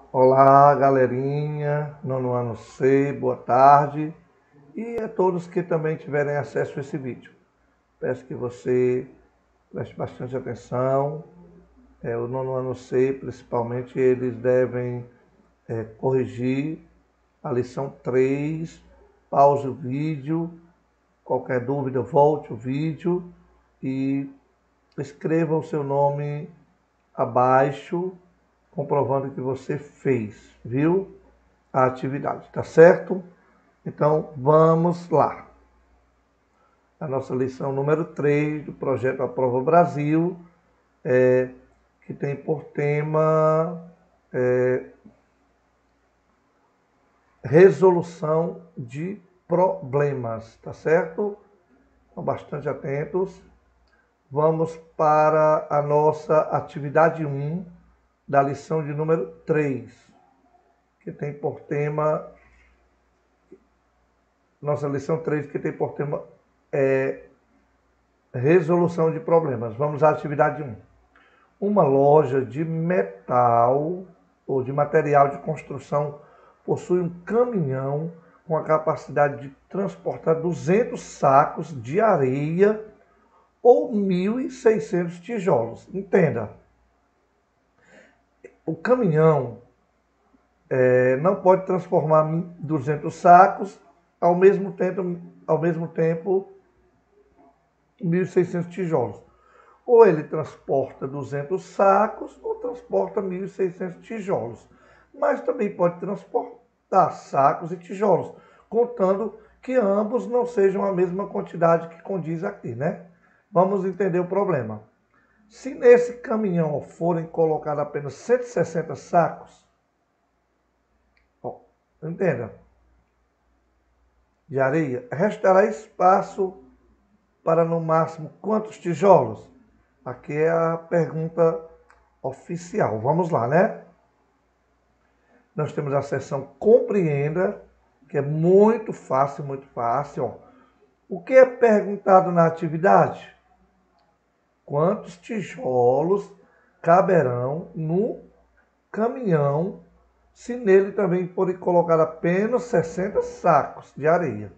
Olá, galerinha, nono ano C, boa tarde. E a todos que também tiverem acesso a esse vídeo. Peço que você preste bastante atenção. O nono ano C, principalmente, eles devem corrigir a lição 3. Pause o vídeo. Qualquer dúvida, volte o vídeo e escreva o seu nome abaixo, comprovando que você fez, viu? A atividade, tá certo? Então, vamos lá. A nossa lição número 3 do projeto Aprova Brasil, que tem por tema resolução de problemas, tá certo? Então, bastante atentos. Vamos para a nossa atividade 1 da lição de número 3, que tem por tema nossa lição 3, que tem por tema resolução de problemas. Vamos à atividade 1. Uma loja de metal ou de material de construção possui um caminhão com a capacidade de transportar 200 sacos de areia ou 1.600 tijolos. Entenda, o caminhão não pode transformar 200 sacos ao mesmo tempo 1.600 tijolos. Ou ele transporta 200 sacos ou transporta 1.600 tijolos. Mas também pode transportar sacos e tijolos, contando que ambos não sejam a mesma quantidade que condiz aqui, né? Vamos entender o problema. Se nesse caminhão forem colocados apenas 160 sacos, entenda, de areia, restará espaço para no máximo quantos tijolos? Aqui é a pergunta oficial. Vamos lá, né? Nós temos a seção compreenda, que é muito fácil, muito fácil. Ó. O que é perguntado na atividade? Quantos tijolos caberão no caminhão se nele também forem colocar apenas 60 sacos de areia?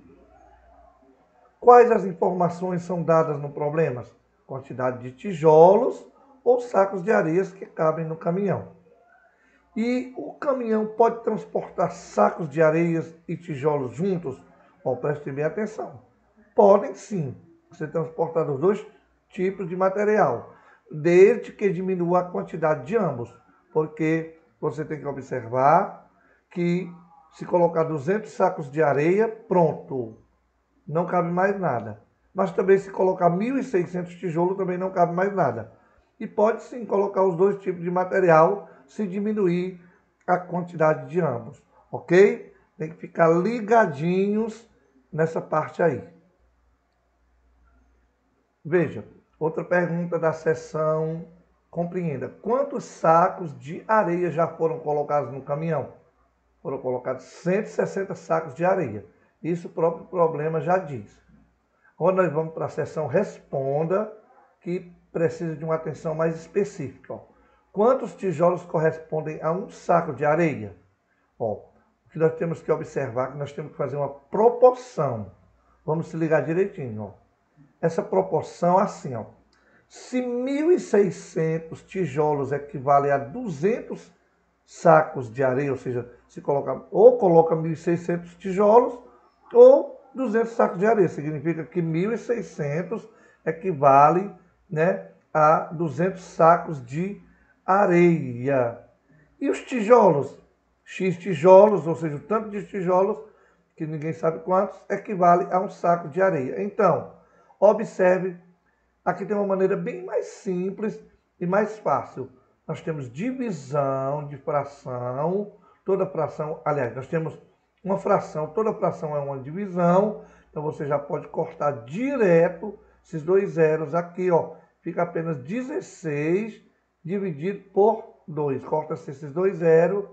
Quais as informações são dadas no problema? Quantidade de tijolos ou sacos de areias que cabem no caminhão. E o caminhão pode transportar sacos de areias e tijolos juntos? Preste bem atenção. Podem sim ser transportados os dois tipos de material, desde que diminua a quantidade de ambos, porque você tem que observar que se colocar 200 sacos de areia, pronto, não cabe mais nada. Mas também se colocar 1.600 tijolos, também não cabe mais nada. E pode sim colocar os dois tipos de material se diminuir a quantidade de ambos, ok? Tem que ficar ligadinhos nessa parte aí. Veja, outra pergunta da seção compreenda. Quantos sacos de areia já foram colocados no caminhão? Foram colocados 160 sacos de areia. Isso o próprio problema já diz. Agora nós vamos para a seção responda, que precisa de uma atenção mais específica. Quantos tijolos correspondem a um saco de areia? O que nós temos que observar é que nós temos que fazer uma proporção. Vamos se ligar direitinho. Essa proporção é assim. Se 1.600 tijolos equivale a 200 sacos de areia, ou seja, se coloca 1.600 tijolos ou 200 sacos de areia. Significa que 1.600 equivale, né, a 200 sacos de areia. E os tijolos? X tijolos, ou seja, o tanto de tijolos, que ninguém sabe quantos, equivale a um saco de areia. Então, observe, aqui tem uma maneira bem mais simples e mais fácil. Nós temos divisão de fração, toda fração, aliás, nós temos uma fração, toda fração é uma divisão, então você já pode cortar direto esses dois zeros aqui, ó, fica apenas 16 dividido por 2, corta-se esses dois zeros,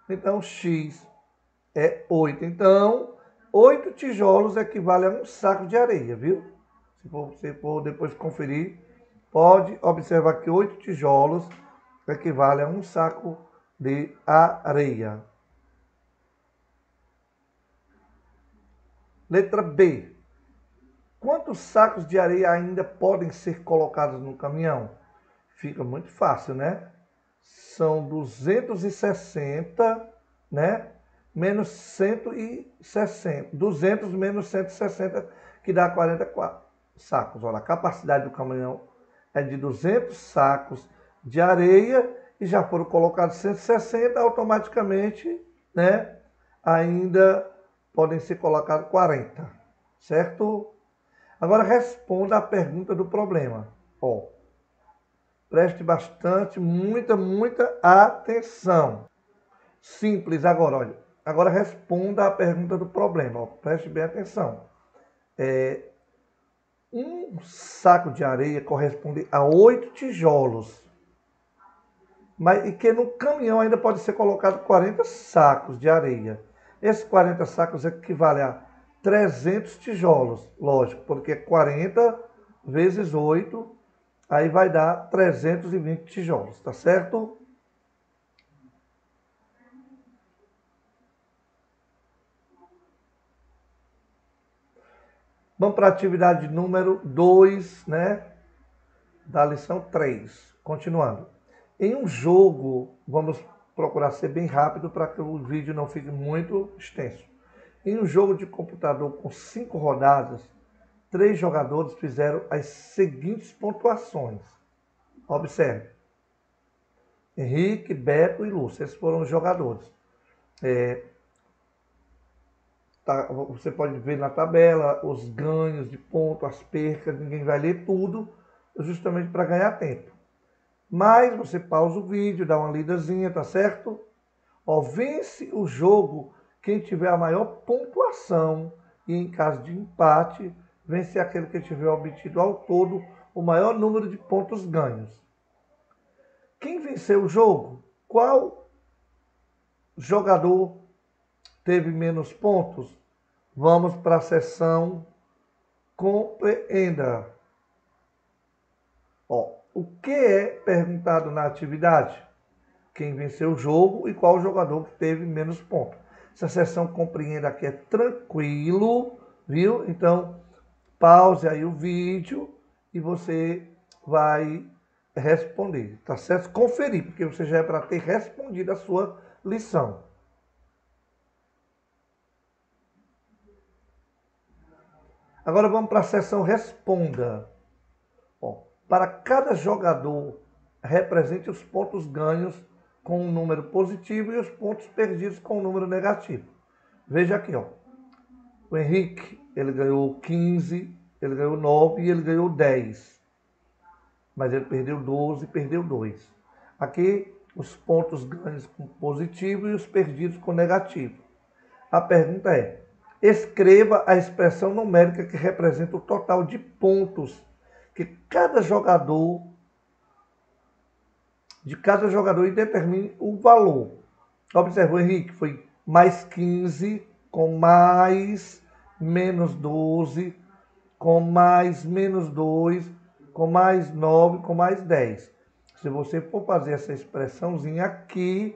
então x é 8, então 8 tijolos equivale a um saco de areia, viu? Se você for depois conferir, pode observar que 8 tijolos equivale a um saco de areia. Letra B. Quantos sacos de areia ainda podem ser colocados no caminhão? Fica muito fácil, né? São 260, né? Menos 160. 200 menos 160, que dá 44 sacos. Olha, a capacidade do caminhão é de 200 sacos de areia e já foram colocados 160, automaticamente, né? Ainda podem ser colocados 40, certo? Agora responda a pergunta do problema. Ó, preste bastante, muita atenção. Simples agora, olha. Agora responda a pergunta do problema. Ó, preste bem atenção. Um saco de areia corresponde a 8 tijolos. E que no caminhão ainda pode ser colocado 40 sacos de areia. Esses 40 sacos equivalem a 300 tijolos, lógico, porque 40 vezes 8, aí vai dar 320 tijolos, tá certo? Vamos para a atividade número 2, né? Da lição 3. Continuando. Em um jogo, vamos procurar ser bem rápido para que o vídeo não fique muito extenso. Em um jogo de computador com 5 rodadas, 3 jogadores fizeram as seguintes pontuações. Observe. Henrique, Beto e Lúcio. Esses foram os jogadores. Você pode ver na tabela os ganhos de ponto, as percas. Ninguém vai ler tudo, justamente para ganhar tempo. Mas você pausa o vídeo, dá uma lidazinha, tá certo? Ó, vence o jogo quem tiver a maior pontuação. E em caso de empate, vence aquele que tiver obtido ao todo o maior número de pontos ganhos. Quem venceu o jogo? Qual jogador teve menos pontos? Vamos para a seção compreenda. Ó, o que é perguntado na atividade? Quem venceu o jogo e qual jogador que teve menos pontos. Essa seção compreenda aqui é tranquilo, viu? Então, pause aí o vídeo e você vai responder, tá certo? Conferir, porque você já é para ter respondido a sua lição. Agora vamos para a seção responda. Ó, para cada jogador, represente os pontos ganhos com um número positivo e os pontos perdidos com um número negativo. Veja aqui, ó. O Henrique, ele ganhou 15, ele ganhou 9 e ele ganhou 10. Mas ele perdeu 12 e perdeu 2. Aqui, os pontos ganhos com positivo e os perdidos com negativo. A pergunta é: escreva a expressão numérica que representa o total de pontos que cada jogador e determine o valor. Observe, o Henrique foi mais 15, com mais menos 12, com mais menos 2, com mais 9, com mais 10. Se você for fazer essa expressãozinha aqui,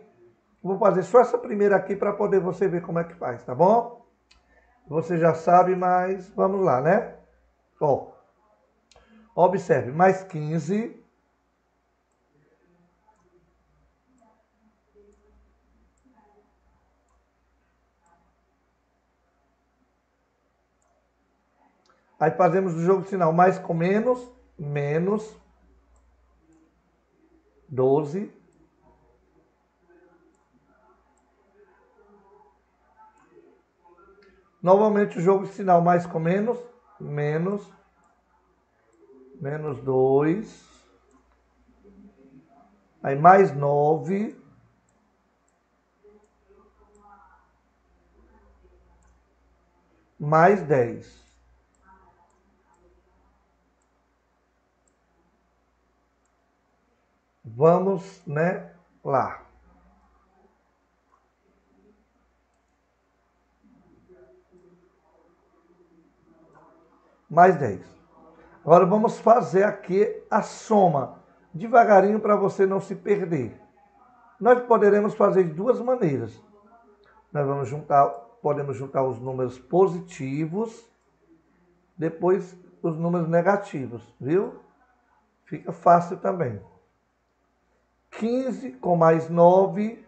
vou fazer só essa primeira aqui para poder você ver como é que faz, tá bom? Você já sabe, mas vamos lá, né? Ó, observe, mais 15... Aí fazemos o jogo final mais com menos, menos 12. Novamente o jogo final mais com menos, menos 2. Aí mais 9. Mais 10. Vamos, né, lá. Mais 10. Agora vamos fazer aqui a soma, devagarinho para você não se perder. Nós poderemos fazer de duas maneiras. Nós podemos juntar os números positivos, depois os números negativos, viu? Fica fácil também. 15 com mais 9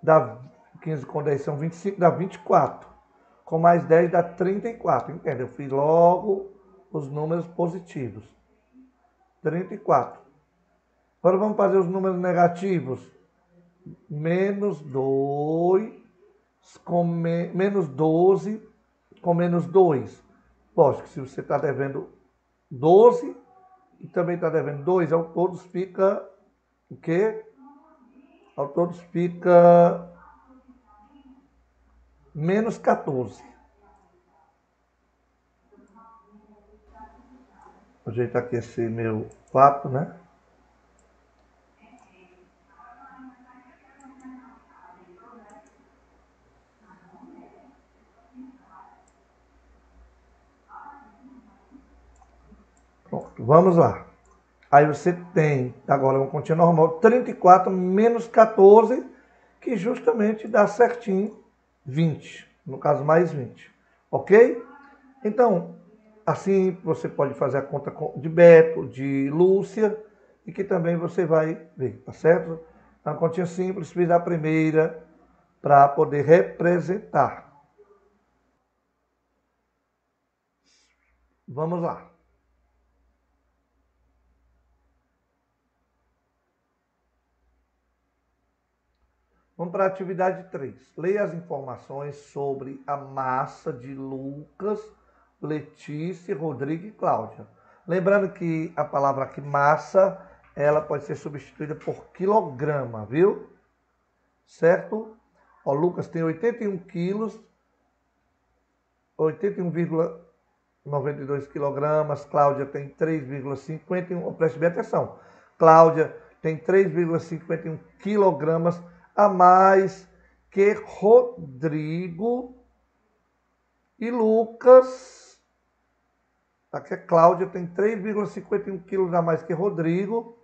dá 15 com 10 são 25, dá 24. Com mais 10 dá 34. Entende? Eu fiz logo os números positivos. 34. Agora vamos fazer os números negativos. Menos 2 com menos 12 com menos 2. Lógico, se você está devendo 12 e também está devendo 2, ao todos fica o quê? Ao todos fica menos 14. Vou ajeitar aqui esse meu 4, né? Pronto, vamos lá. Aí você tem, agora uma continha normal, 34 menos 14, que justamente dá certinho 20. No caso, mais 20. Ok? Então, assim você pode fazer a conta de Beto, de Lúcia, e que também você vai ver, tá certo? Uma continha simples, fiz a primeira para poder representar. Vamos lá. Vamos para a atividade 3. Leia as informações sobre a massa de Lucas, Letícia, Rodrigo e Cláudia. Lembrando que a palavra aqui, massa, ela pode ser substituída por quilograma, viu? Certo? Ó, Lucas tem 81 quilos, 81,92 quilogramas. Cláudia tem 3,51. Preste bem atenção. Cláudia tem 3,51 quilogramas a mais que Rodrigo e Lucas. Aqui a Cláudia tem 3,51 quilos a mais que Rodrigo.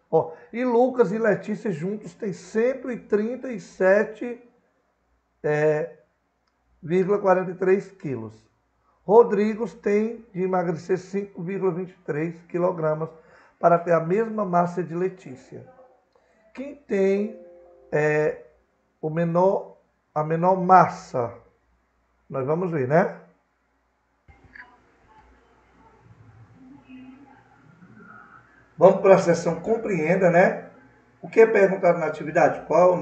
Ó, e Lucas e Letícia juntos têm 137,43 quilos. Rodrigo tem de emagrecer 5,23 quilogramas para ter a mesma massa de Letícia. Quem tem a menor massa? Nós vamos ver, né? Vamos para a seção compreenda, né? O que é perguntado na atividade? Qual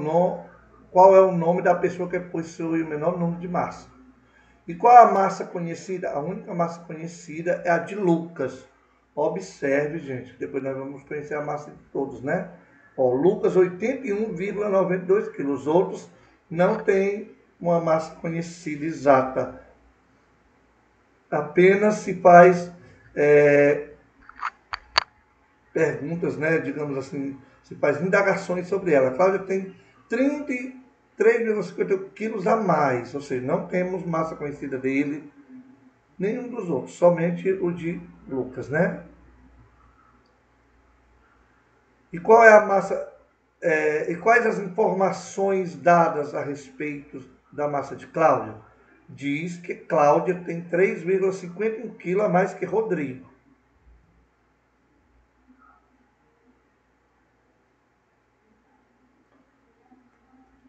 é o nome da pessoa que possui o menor número de massa? E qual é a massa conhecida? A única massa conhecida é a de Lucas. Observe, gente, depois nós vamos conhecer a massa de todos, né? Ó, Lucas, 81,92 quilos. Os outros não têm uma massa conhecida exata. Apenas se faz perguntas, né? Digamos assim, se faz indagações sobre ela. A Cláudia tem 33,50 quilos a mais, ou seja, não temos massa conhecida dele, nenhum dos outros, somente o de Lucas, né? E qual é a massa, e quais as informações dadas a respeito da massa de Cláudia? Diz que Cláudia tem 3,51 kg a mais que Rodrigo.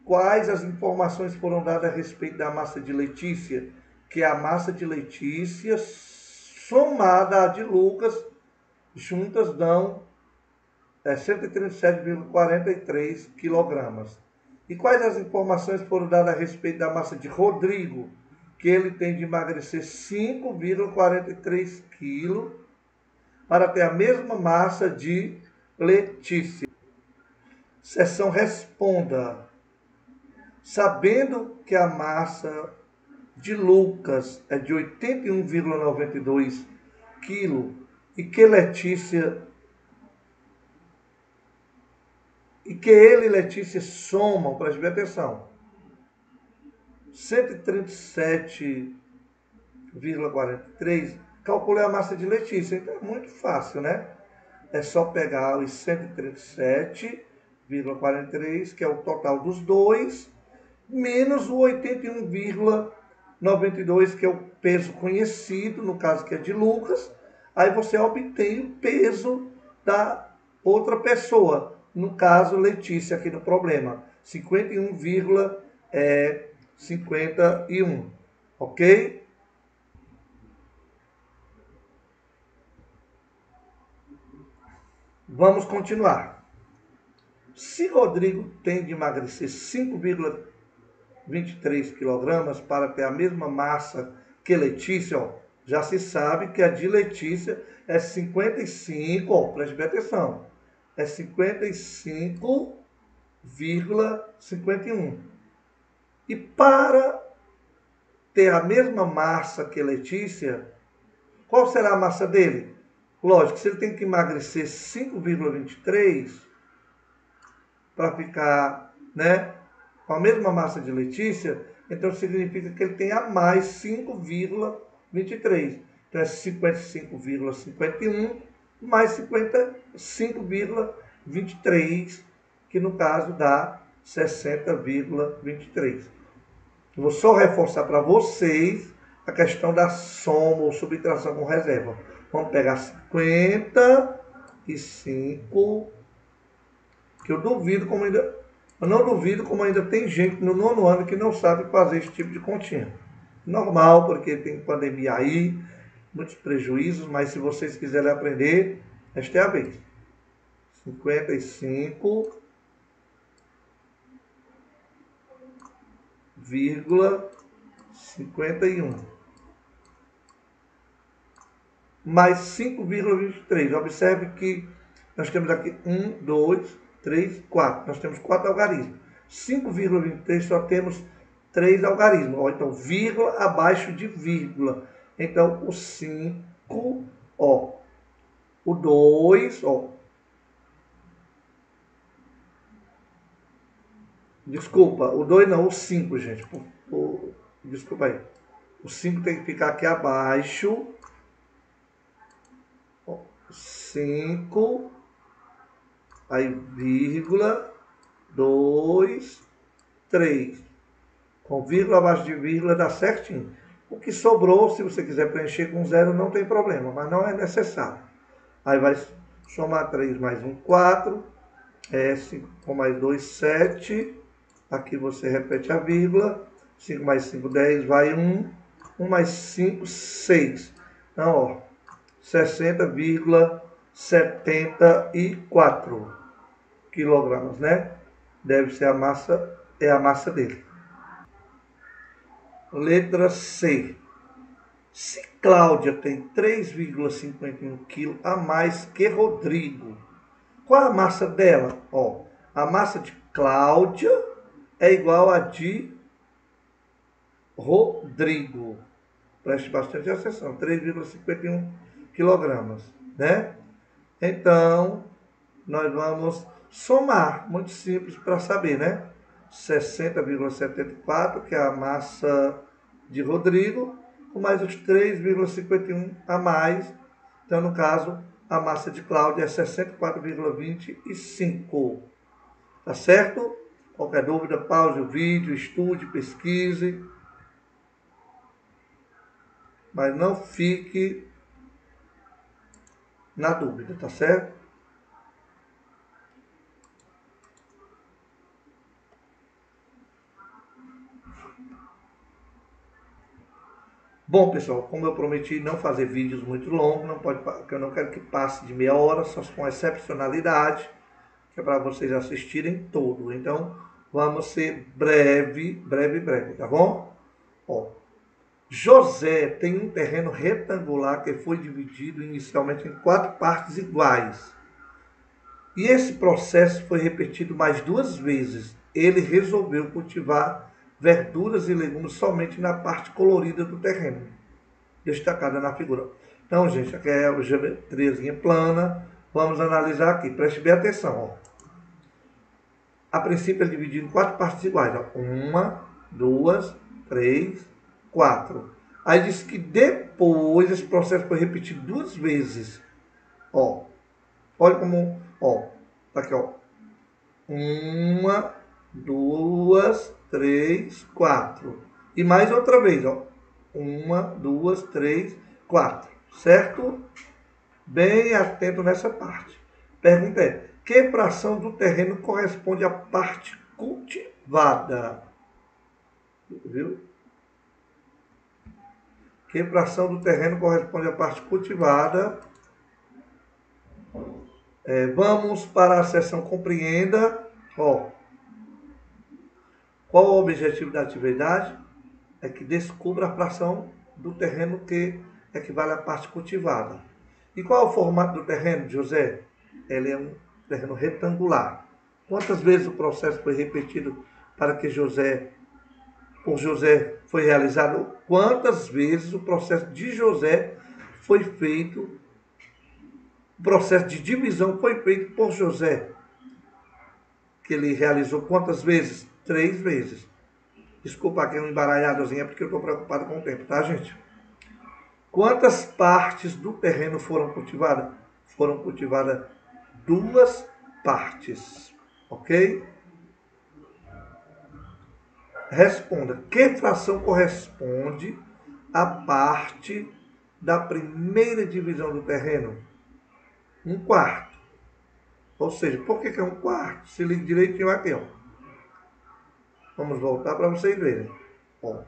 Quais as informações foram dadas a respeito da massa de Letícia? Que a massa de Letícia, somada à de Lucas, juntas dão 137,43 quilogramas. E quais as informações foram dadas a respeito da massa de Rodrigo? Que ele tem de emagrecer 5,43 quilos para ter a mesma massa de Letícia. Seção responda. Sabendo que a massa de Lucas é de 81,92 kg e que ele e Letícia somam, preste atenção, 137,43, calculei a massa de Letícia. Então é muito fácil, né? É só pegar os 137,43 1,43, que é o total dos dois, menos o 81,92, que é o peso conhecido, no caso que é de Lucas. Aí você obtém o peso da outra pessoa, no caso Letícia aqui no problema, 51,51, ok? Vamos continuar. Se Rodrigo tem de emagrecer 5,23 kg para ter a mesma massa que Letícia, ó, já se sabe que a de Letícia é 55, ó, preste bem atenção, é 55,51. E para ter a mesma massa que Letícia, qual será a massa dele? Lógico, se ele tem que emagrecer 5,23 para ficar, né, com a mesma massa de Letícia, então significa que ele tem a mais 5,23. Então é 55,51 mais 55,23, que no caso dá 60,23. Vou só reforçar para vocês a questão da soma ou subtração com reserva. Vamos pegar 55, que eu não duvido como ainda tem gente no 9º ano que não sabe fazer esse tipo de continha. Normal, porque tem pandemia aí, muitos prejuízos, mas se vocês quiserem aprender, esta é a vez. 55,51 mais 5,23. Observe que nós temos aqui 1, 2, 3, 4. Nós temos 4 algarismos. 5,23 só temos 3 algarismos. Ó, então, vírgula abaixo de vírgula. Então, o 5, ó. O 2, ó. Desculpa, o 2 não, o 5, gente. Desculpa aí. O 5 tem que ficar aqui abaixo. 5, aí vírgula, 2, 3. Com vírgula abaixo de vírgula dá certinho. O que sobrou, se você quiser preencher com 0, não tem problema, mas não é necessário. Aí vai somar 3 mais 1, 4. 5 com mais 2, 7. Aqui você repete a vírgula. 5 mais 5, 10, vai 1. 1 mais 5, 6. Então, ó, 60,74 quilogramas, né? Deve ser a massa, é a massa dele. Letra C. Se Cláudia tem 3,51 kg a mais que Rodrigo, qual a massa dela? Ó, a massa de Cláudia é igual a de Rodrigo. Preste bastante atenção, 3,51 quilogramas, né? Então, nós vamos somar, muito simples para saber, né? 60,74, que é a massa de Rodrigo, com mais os 3,51 a mais. Então, no caso, a massa de Cláudia é 64,25. Tá certo? Qualquer dúvida, pause o vídeo, estude, pesquise. Mas não fique na dúvida, tá certo? Bom, pessoal, como eu prometi não fazer vídeos muito longos, eu não quero que passe de meia hora, só com excepcionalidade, que é para vocês assistirem todo. Então, vamos ser breve, tá bom? Ó, José tem um terreno retangular que foi dividido inicialmente em 4 partes iguais. E esse processo foi repetido mais 2 vezes. Ele resolveu cultivar verduras e legumes somente na parte colorida do terreno, destacada na figura. Então, gente, aqui é a geometriazinha plana. Vamos analisar aqui. Preste bem atenção. Ó. A princípio é dividido em 4 partes iguais. 1, 2, 3, 4. Aí diz que depois esse processo foi repetido 2 vezes. Ó, olha como, ó, tá aqui, ó. Uma, duas, três, quatro. E mais outra vez, ó. Uma, duas, três, quatro. Certo? Bem atento nessa parte. Pergunta é: que fração do terreno corresponde à parte cultivada? Viu? Que fração do terreno corresponde à parte cultivada? Vamos para a seção compreenda. Ó, qual o objetivo da atividade? É que descubra a fração do terreno que equivale à parte cultivada. E qual é o formato do terreno, José? Ele é um terreno retangular. Quantas vezes o processo foi repetido para que por José foi realizado? Quantas vezes o processo de José foi feito, o processo de divisão foi feito por José? Que ele realizou quantas vezes? 3 vezes. Desculpa aqui uma embaralhadozinha, porque eu estou preocupado com o tempo, tá, gente? Quantas partes do terreno foram cultivadas? Foram cultivadas 2 partes, ok? Responda. Que fração corresponde à parte da primeira divisão do terreno? 1/4. Ou seja, por que é 1/4? Se liga direitinho aqui, ó. Vamos voltar para vocês verem. Ó.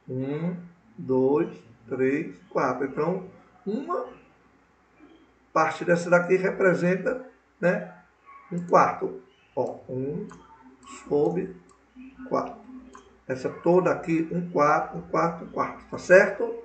1, 2, 3, 4. Então, uma parte dessa daqui representa, né, 1/4. Ó, 1/4. Essa toda aqui, 1/4, 1/4, 1/4. Tá certo?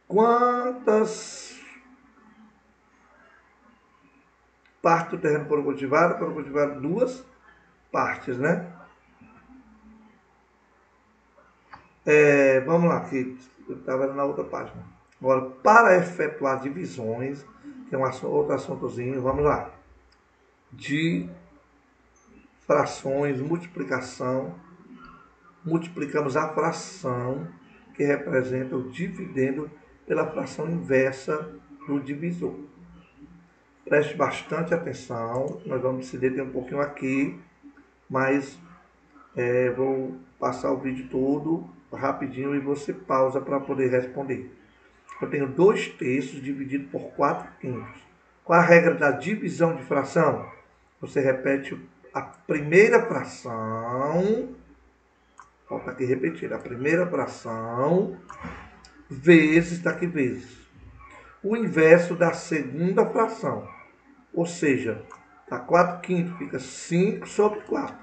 Quantas partes do terreno foram cultivadas? Foram cultivadas 2 partes, né? Vamos lá, que eu estava na outra página. Agora, para efetuar divisões, que é um outro assuntozinho, vamos lá. De frações, multiplicação, multiplicamos a fração que representa o dividendo pela fração inversa do divisor. Preste bastante atenção, nós vamos se deter um pouquinho aqui, mas vou passar o vídeo todo rapidinho e você pausa para poder responder. Eu tenho 2/3 dividido por 4/5. Qual a regra da divisão de fração? Você repete a primeira fração, falta aqui repetir, a primeira fração vezes, está aqui vezes, o inverso da segunda fração. Ou seja, tá 4/5 fica 5/4.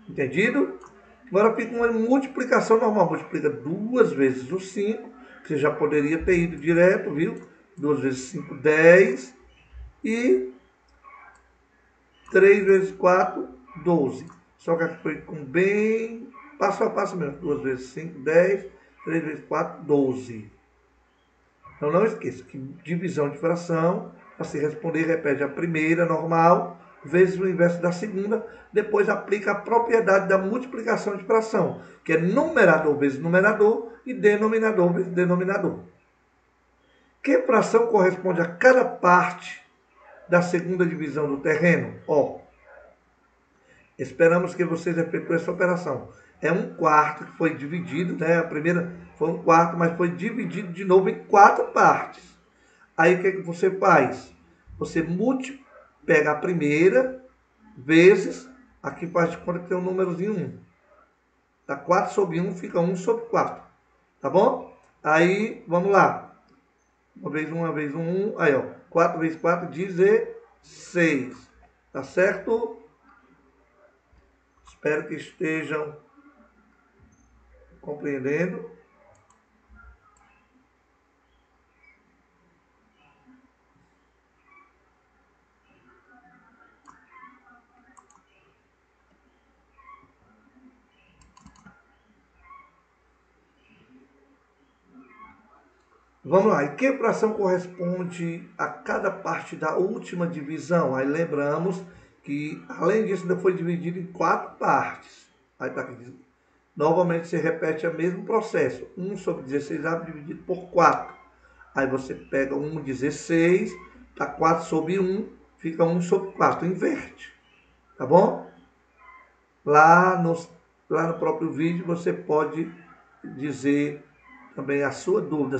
Entendido? Agora fica uma multiplicação normal. Multiplica 2 vezes o 5, que você já poderia ter ido direto, viu? 2 vezes 5, 10. E 3 vezes 4, 12. Só que aqui foi com bem passo a passo mesmo. 2 vezes 5, 10. 3 vezes 4, 12. Então não esqueça que divisão de fração, para se responder, repete a primeira, normal, vezes o inverso da segunda, depois aplica a propriedade da multiplicação de fração, que é numerador vezes numerador e denominador vezes denominador. Que fração corresponde a cada parte da segunda divisão do terreno? Ó, esperamos que vocês efetuem essa operação. É 1/4 que foi dividido, né? A primeira foi 1/4, mas foi dividido de novo em 4 partes. Aí o que você faz? Você pega a primeira vezes, aqui faz de conta que tem um númerozinho 1. Tá 4/1 fica 1/4. Tá bom? Aí, vamos lá. Uma vez 1. Aí, ó. 4 vezes 4, 16. Tá certo? Espero que estejam compreendendo. Vamos lá, e que fração corresponde a cada parte da última divisão? Aí lembramos que, além disso, ainda foi dividido em 4 partes. Aí tá aqui. Novamente, você repete o mesmo processo. 1 sobre 16A dividido por 4. Aí você pega 1/16, tá 4 sobre 1, fica 1 sobre 4. Inverte. Tá bom? Lá no próprio vídeo você pode dizer também a sua dúvida.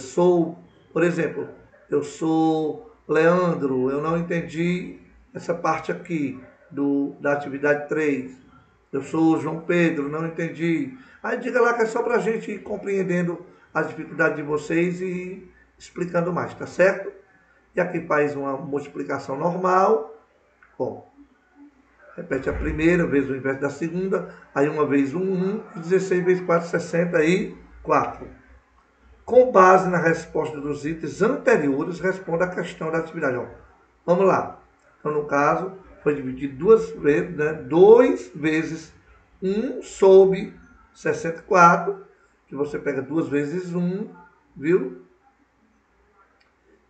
Por exemplo, eu sou Leandro, eu não entendi essa parte aqui da atividade 3. Eu sou João Pedro, não entendi. Aí diga lá que é só para a gente ir compreendendo as dificuldades de vocês e explicando mais, tá certo? E aqui faz uma multiplicação normal. Bom, repete a primeira, vezes o inverso da segunda, aí uma vez 1, 16 vezes 4, 64. Com base na resposta dos itens anteriores, responda a questão da atividade. Ó, vamos lá. Então, no caso, foi dividido 2 vezes, né? 2 vezes 1 sobre 64, que você pega 2 vezes 1, viu?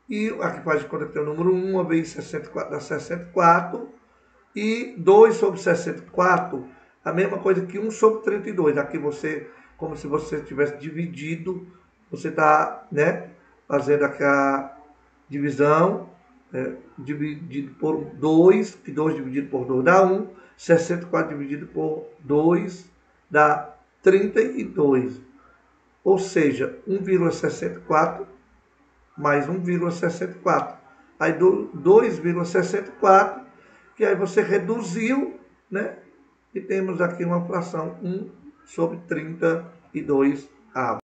E aqui faz de conta que tem o número 1, 1 vezes 64 dá 64. E 2 sobre 64, a mesma coisa que 1 sobre 32. Aqui você, como se você tivesse dividido, você está, né, fazendo aqui a divisão, dividido por 2, que 2 dividido por 2 dá 1, 64 dividido por 2 dá 32. Ou seja, 1,64 mais 1,64. Aí 2,64, que aí você reduziu, né? E temos aqui uma fração 1 sobre 32 avos.